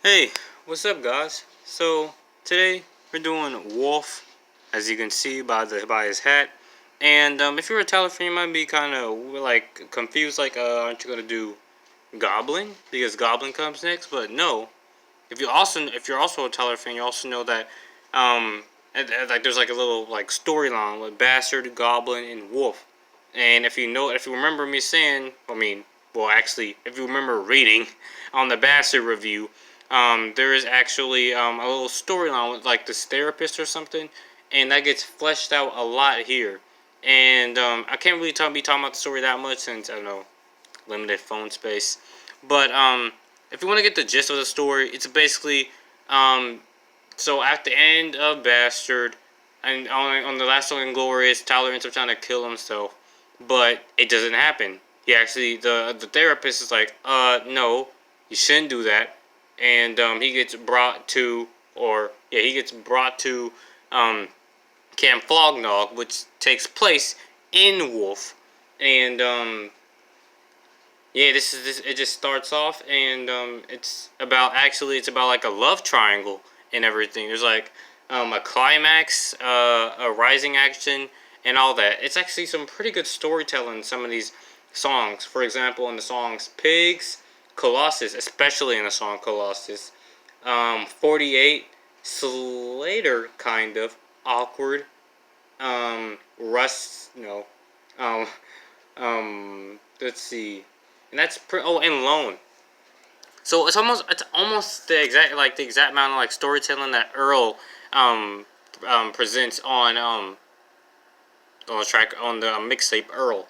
Hey, what's up, guys? So today we're doing Wolf, as you can see by his hat. And if you're a Tyler fan, you might be kind of like confused, like aren't you gonna do Goblin because Goblin comes next? But no. If you're also a Tyler fan, you also know that like there's like a little like storyline with Bastard, Goblin, and Wolf. And if you remember me saying, actually, if you remember reading on the Bastard review, there is actually a little storyline with like this therapist or something, and that gets fleshed out a lot here. And I can't really be talking about the story that much since I don't know, limited phone space. But if you want to get the gist of the story, it's basically so at the end of Bastard, and on the last song Inglorious, Tyler ends up trying to kill himself, but it doesn't happen. He actually, the therapist is like, no, you shouldn't do that, and he gets brought to, Camp Flognog, which takes place in Wolf, and yeah, this. It just starts off, and it's about like a love triangle and everything. There's like a climax, a rising action, and all that. It's actually some pretty good storytelling in some of these songs. For example, in the songs Pigs, Colossus, especially in the song Colossus, 48, Slater, kind of awkward, Rust, no, let's see. And that's and Lone. So it's almost the exact amount of like storytelling that Earl presents on the track on the mixtape Earl.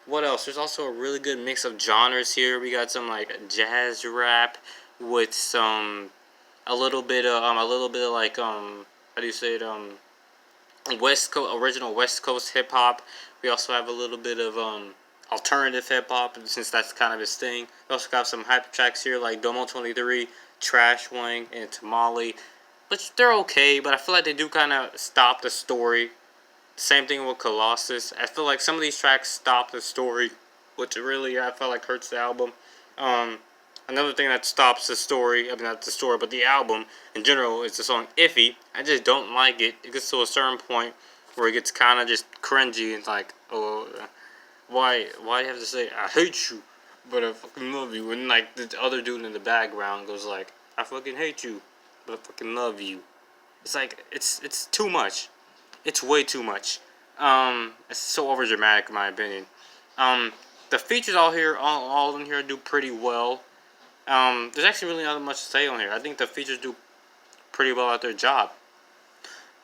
What else? There's also a really good mix of genres here. We got some like jazz rap with some a little bit of like how do you say it, original West Coast hip hop. We also have a little bit of alternative hip hop, since that's kind of his thing. We also got some hype tracks here like Domo 23, Trashwang, and Tamale, which they're okay, but I feel like they do kind of stop the story. Same thing with Colossus. I feel like some of these tracks stop the story, which really I felt like hurts the album. Another thing that stops the story, not the story, but the album in general, is the song IFHY. I just don't like it. It gets to a certain point where it gets kind of just cringy and like, oh, why do you have to say I hate you, but I fucking love you? And like the other dude in the background goes like, I fucking hate you, but I fucking love you. It's like it's too much. It's way too much. It's so over dramatic in my opinion. The features all in here do pretty well. There's actually really not much to say on here. I think the features do pretty well at their job.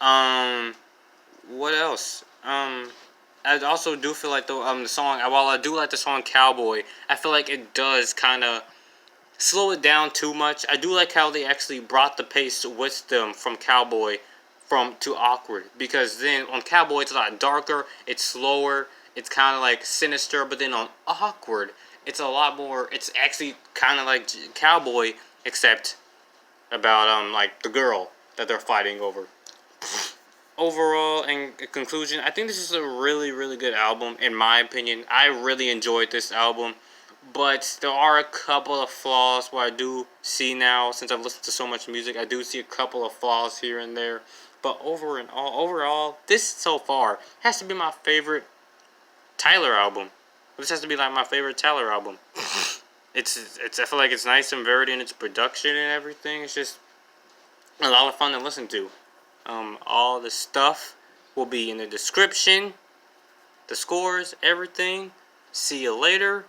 What else? I also do feel like the song, while I do like the song Cowboy, I feel like it does kind of slow it down too much. I do like how they actually brought the pace with them from Cowboy to Awkward, because then on Cowboy it's a lot darker, it's slower, it's kind of like sinister, but then on Awkward it's a lot more, it's actually kind of like Cowboy, except about like the girl that they're fighting over. Overall, in conclusion, I think this is a really, really good album, in my opinion. I really enjoyed this album, but there are a couple of flaws where I do see now, since I've listened to so much music, I do see a couple of flaws here and there. But overall, this so far has to be my favorite Tyler album. This has to be like my favorite Tyler album. It's I feel like it's nice and varied in its production and everything. It's just a lot of fun to listen to. All the stuff will be in the description. The scores, everything. See you later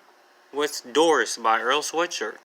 with Doris by Earl Sweatshirt.